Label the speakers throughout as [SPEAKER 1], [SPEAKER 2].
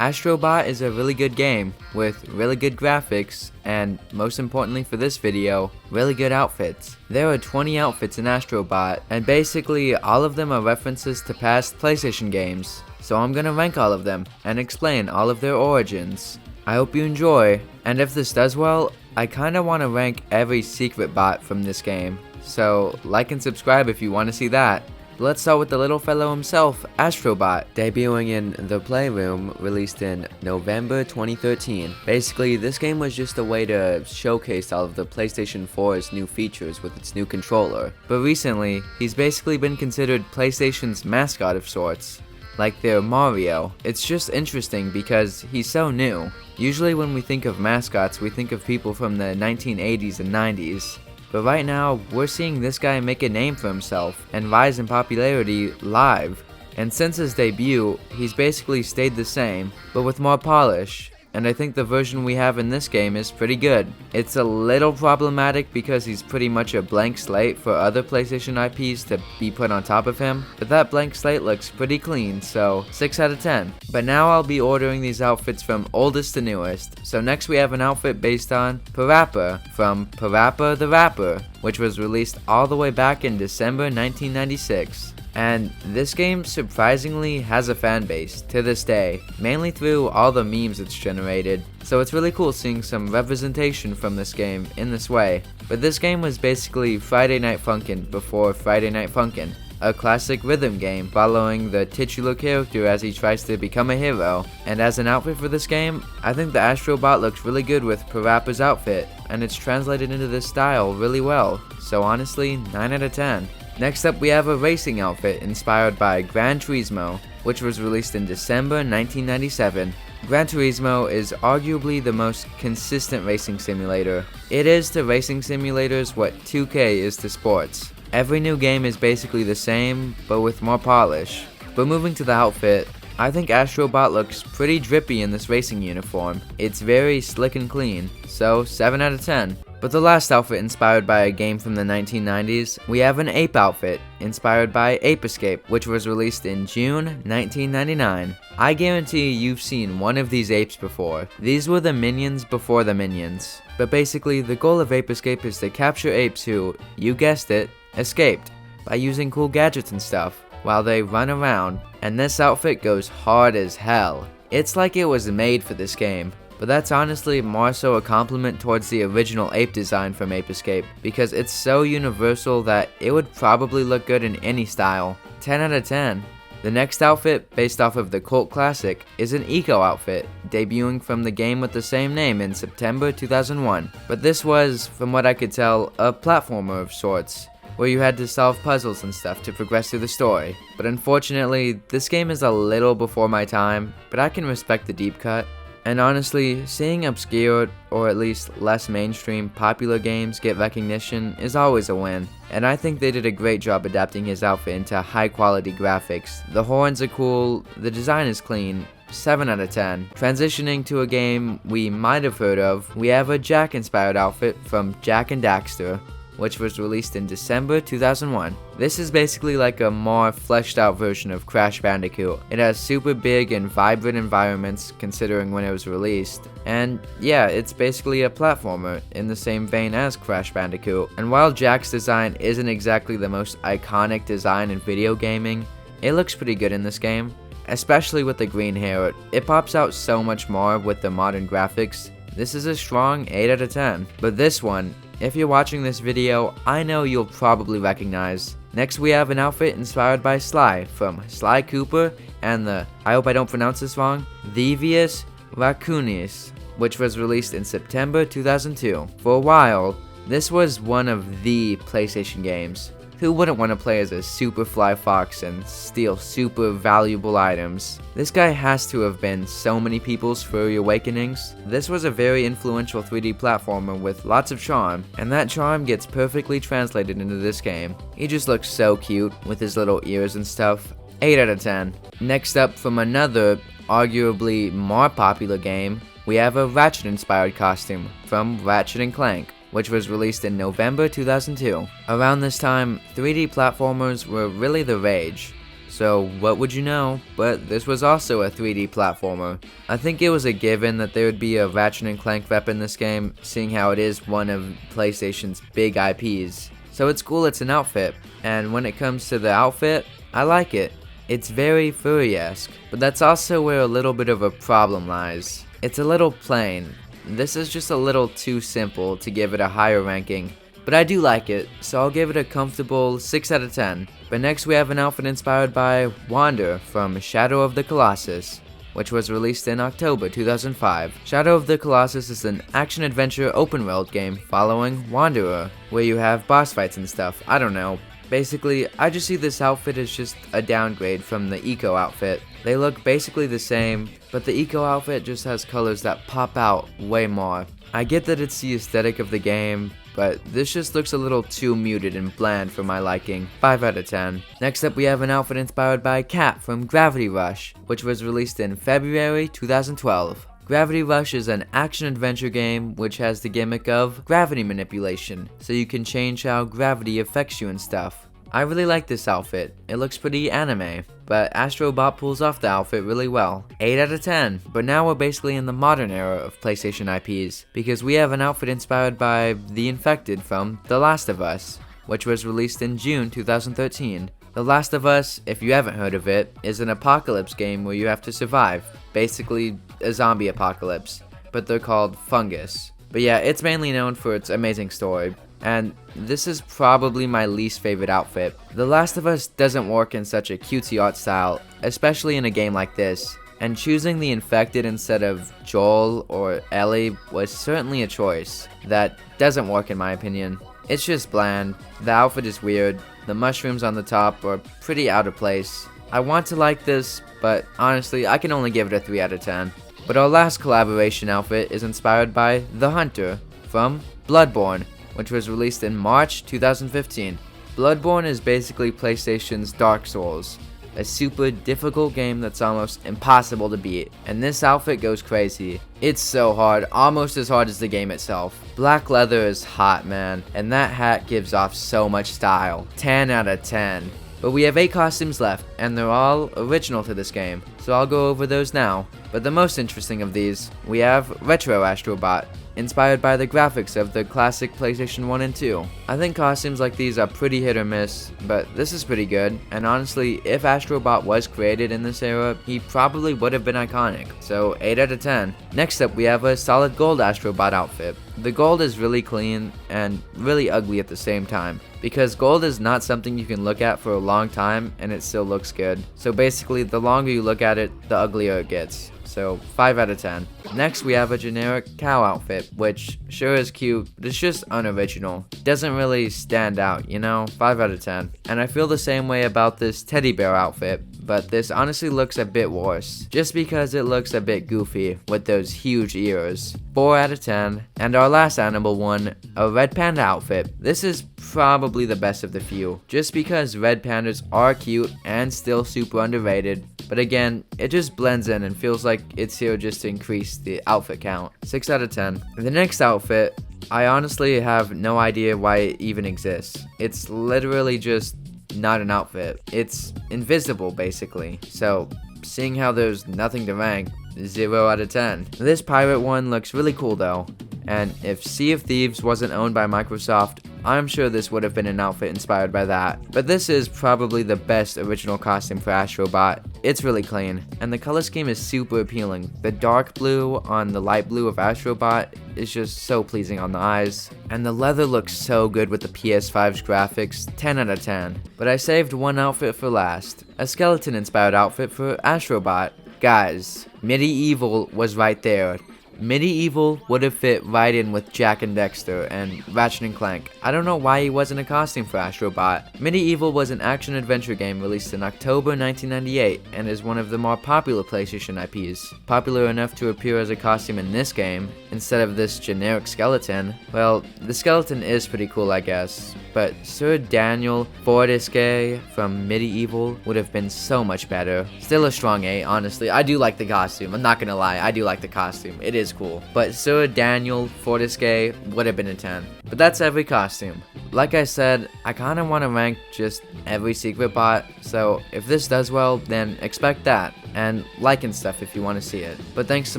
[SPEAKER 1] Astro Bot is a really good game with really good graphics and, most importantly for this video, really good outfits. There are 20 outfits in Astro Bot, and basically all of them are references to past PlayStation games. So I'm gonna rank all of them and explain all of their origins. I hope you enjoy, and if this does well, I kinda wanna rank every secret bot from this game. So like and subscribe if you wanna see that. Let's start with the little fellow himself, Astro Bot, debuting in The Playroom, released in November 2013. Basically, this game was just a way to showcase all of the PlayStation 4's new features with its new controller. But recently, he's basically been considered PlayStation's mascot of sorts, like their Mario. It's just interesting because he's so new. Usually when we think of mascots, we think of people from the 1980s and 90s. But right now, we're seeing this guy make a name for himself and rise in popularity live. And since his debut, he's basically stayed the same, but with more polish. And I think the version we have in this game is pretty good. It's a little problematic because he's pretty much a blank slate for other PlayStation IPs to be put on top of him, but that blank slate looks pretty clean, so 6 out of 10. But now I'll be ordering these outfits from oldest to newest. So next we have an outfit based on PaRappa from PaRappa the Rapper, which was released all the way back in December 1996. And this game surprisingly has a fan base to this day, mainly through all the memes it's generated, so it's really cool seeing some representation from this game in this way. But this game was basically Friday Night Funkin' before Friday Night Funkin', a classic rhythm game following the titular character as he tries to become a hero. And as an outfit for this game, I think the Astro Bot looks really good with PaRappa's outfit, and it's translated into this style really well, so honestly, 9 out of 10. Next up we have a racing outfit inspired by Gran Turismo, which was released in December 1997. Gran Turismo is arguably the most consistent racing simulator. It is to racing simulators what 2K is to sports. Every new game is basically the same, but with more polish. But moving to the outfit, I think Astro Bot looks pretty drippy in this racing uniform. It's very slick and clean, so 7 out of 10. But the last outfit inspired by a game from the 1990s, we have an ape outfit, inspired by Ape Escape, which was released in June 1999. I guarantee you've seen one of these apes before. These were the minions before the minions. But basically, the goal of Ape Escape is to capture apes who, you guessed it, escaped, by using cool gadgets and stuff, while they run around. And this outfit goes hard as hell. It's like it was made for this game. But that's honestly more so a compliment towards the original ape design from Ape Escape, because it's so universal that it would probably look good in any style. 10 out of 10. The next outfit, based off of the cult classic, is an eco outfit, debuting from the game with the same name in September 2001. But this was, from what I could tell, a platformer of sorts, where you had to solve puzzles and stuff to progress through the story. But unfortunately, this game is a little before my time, but I can respect the deep cut. And honestly, seeing obscure, or at least less mainstream, popular games get recognition is always a win. And I think they did a great job adapting his outfit into high quality graphics. The horns are cool, the design is clean, 7 out of 10. Transitioning to a game we might have heard of, we have a Jak inspired outfit from Jak and Daxter, which was released in December 2001. This is basically like a more fleshed out version of Crash Bandicoot. It has super big and vibrant environments considering when it was released. And yeah, it's basically a platformer in the same vein as Crash Bandicoot. And while Jak's design isn't exactly the most iconic design in video gaming, it looks pretty good in this game. Especially with the green hair, it pops out so much more with the modern graphics. This is a strong 8 out of 10. But this one, if you're watching this video, I know you'll probably recognize. Next we have an outfit inspired by Sly from Sly Cooper and the, I hope I don't pronounce this wrong, Devious Raccoonies, which was released in September 2002. For a while, this was one of the PlayStation games. Who wouldn't want to play as a super fly fox and steal super valuable items? This guy has to have been so many people's furry awakenings. This was a very influential 3D platformer with lots of charm, and that charm gets perfectly translated into this game. He just looks so cute with his little ears and stuff. 8 out of 10. Next up, from another, arguably more popular game, we have a Ratchet inspired costume from Ratchet Clank, which was released in November 2002. Around this time, 3D platformers were really the rage, So what would you know, but this was also a 3D platformer. I think it was a given that there would be a Ratchet & Clank rep in this game, seeing how it is one of PlayStation's big IPs. So it's cool it's an outfit, and when it comes to the outfit, I like it. It's very furry-esque, but that's also where a little bit of a problem lies. It's a little plain. This is just a little too simple to give it a higher ranking, but I do like it, so I'll give it a comfortable 6 out of 10. But next we have an outfit inspired by Wander from Shadow of the Colossus, which was released in October 2005. Shadow of the Colossus is an action-adventure open-world game following Wanderer, where you have boss fights and stuff. I don't know. Basically, I just see this outfit as just a downgrade from the Eco outfit. They look basically the same, but the Eco outfit just has colors that pop out way more. I get that it's the aesthetic of the game, but this just looks a little too muted and bland for my liking. 5 out of 10. Next up we have an outfit inspired by Cat from Gravity Rush, which was released in February 2012. Gravity Rush is an action-adventure game which has the gimmick of gravity manipulation, so you can change how gravity affects you and stuff. I really like this outfit. It looks pretty anime, but Astro Bot pulls off the outfit really well. 8 out of 10. But now we're basically in the modern era of PlayStation IPs, because we have an outfit inspired by The Infected from The Last of Us, which was released in June 2013. The Last of Us, if you haven't heard of it, is an apocalypse game where you have to survive. Basically, a zombie apocalypse, but they're called fungus. But yeah, it's mainly known for its amazing story, and this is probably my least favorite outfit. The Last of Us doesn't work in such a cutesy art style, especially in a game like this, and choosing the Infected instead of Joel or Ellie was certainly a choice that doesn't work in my opinion. It's just bland, the outfit is weird, the mushrooms on the top are pretty out of place. I want to like this, but honestly I can only give it a 3 out of 10. But our last collaboration outfit is inspired by The Hunter from Bloodborne, which was released in March 2015. Bloodborne is basically PlayStation's Dark Souls, a super difficult game that's almost impossible to beat, and this outfit goes crazy. It's so hard, almost as hard as the game itself. Black leather is hot, man, and that hat gives off so much style. 10 out of 10. But we have 8 costumes left, and they're all original to this game, so I'll go over those now. But the most interesting of these, we have Retro Astro Bot, inspired by the graphics of the classic PlayStation 1 and 2. I think costumes like these are pretty hit or miss, but this is pretty good, and honestly, if Astro Bot was created in this era, he probably would have been iconic, so 8 out of 10. Next up, we have a solid gold Astro Bot outfit. The gold is really clean and really ugly at the same time, because gold is not something you can look at for a long time and it still looks good. So basically, the longer you look at it, the uglier it gets. So 5 out of 10. Next we have a generic cow outfit, which sure is cute, but it's just unoriginal. Doesn't really stand out, you know? 5 out of 10. And I feel the same way about this teddy bear outfit, but this honestly looks a bit worse, just because it looks a bit goofy with those huge ears. 4 out of 10. And our last animal one, a red panda outfit. This is probably the best of the few, just because red pandas are cute and still super underrated, but again, it just blends in and feels like it's here just to increase the outfit count. 6 out of 10. The next outfit, I honestly have no idea why it even exists. It's literally just not an outfit. It's invisible basically. So seeing how there's nothing to rank, 0 out of 10. This pirate one looks really cool though, and if Sea of Thieves wasn't owned by Microsoft, I'm sure this would have been an outfit inspired by that. But this is probably the best original costume for Astro Bot. It's really clean, and the color scheme is super appealing. The dark blue on the light blue of Astro Bot is just so pleasing on the eyes, and the leather looks so good with the PS5's graphics. 10 out of 10. But I saved one outfit for last, a skeleton inspired outfit for Astro Bot. Guys, Medieval was right there. Medieval would have fit right in with Jak and Daxter and Ratchet Clank. I don't know why he wasn't a costume for Astro Bot. Medieval was an action-adventure game released in October 1998 and is one of the more popular PlayStation IPs. Popular enough to appear as a costume in this game, instead of this generic skeleton. Well, the skeleton is pretty cool I guess, but Sir Daniel Fortescue from Medieval would have been so much better. Still a strong 8, honestly. I do like the costume, I'm not gonna lie, I do like the costume. It is is cool. But Sir Daniel Fortesque would have been a 10. But that's every costume. Like I said, I kinda wanna rank just every secret bot, so if this does well, then expect that. And like and stuff if you wanna see it. But thanks to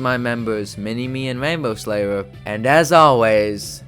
[SPEAKER 1] my members, Mini-Me and Rainbow Slayer, and as always,